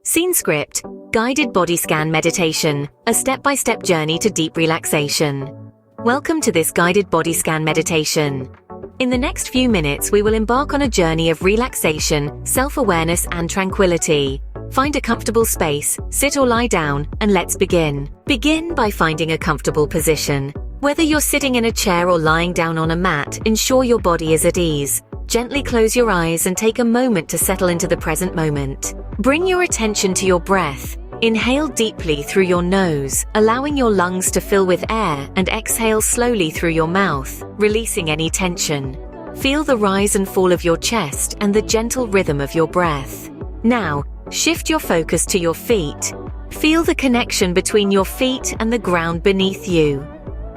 Scene script, guided body scan meditation, a step-by-step journey to deep relaxation. Welcome to this guided body scan meditation. In the next few minutes, we will embark on a journey of relaxation, self-awareness, and tranquility. Find a comfortable space, sit or lie down, and let's begin. Begin by finding a comfortable position. Whether you're sitting in a chair or lying down on a mat, ensure your body is at ease. Gently close your eyes and take a moment to settle into the present moment. Bring your attention to your breath. Inhale deeply through your nose, allowing your lungs to fill with air, and exhale slowly through your mouth, releasing any tension. Feel the rise and fall of your chest and the gentle rhythm of your breath. Now, shift your focus to your feet. Feel the connection between your feet and the ground beneath you.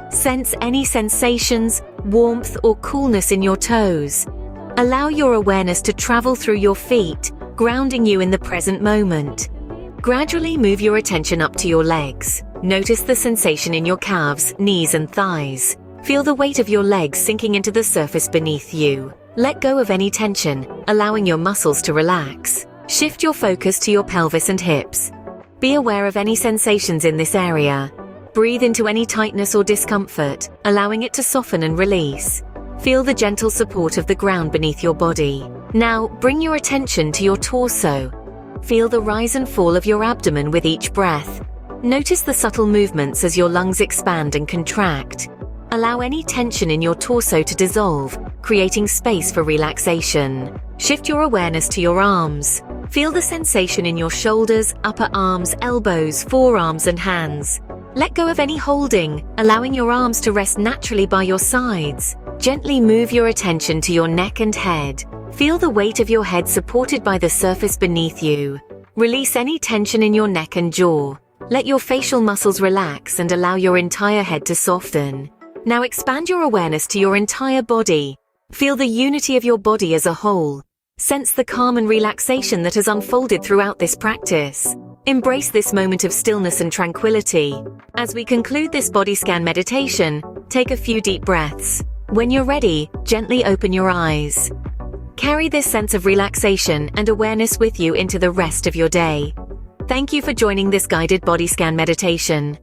Sense any sensations, warmth, or coolness in your toes. Allow your awareness to travel through your feet, grounding you in the present moment. Gradually move your attention up to your legs. Notice the sensation in your calves, knees, and thighs. Feel the weight of your legs sinking into the surface beneath you. Let go of any tension, allowing your muscles to relax. Shift your focus to your pelvis and hips. Be aware of any sensations in this area. Breathe into any tightness or discomfort, allowing it to soften and release. Feel the gentle support of the ground beneath your body. Now, bring your attention to your torso. Feel the rise and fall of your abdomen with each breath. Notice the subtle movements as your lungs expand and contract. Allow any tension in your torso to dissolve, creating space for relaxation. Shift your awareness to your arms. Feel the sensation in your shoulders, upper arms, elbows, forearms, and hands. Let go of any holding, allowing your arms to rest naturally by your sides. Gently move your attention to your neck and head. Feel the weight of your head supported by the surface beneath you. Release any tension in your neck and jaw. Let your facial muscles relax and allow your entire head to soften. Now expand your awareness to your entire body. Feel the unity of your body as a whole. Sense the calm and relaxation that has unfolded throughout this practice. Embrace this moment of stillness and tranquility. As we conclude this body scan meditation, take a few deep breaths. When you're ready, gently open your eyes. Carry this sense of relaxation and awareness with you into the rest of your day. Thank you for joining this guided body scan meditation.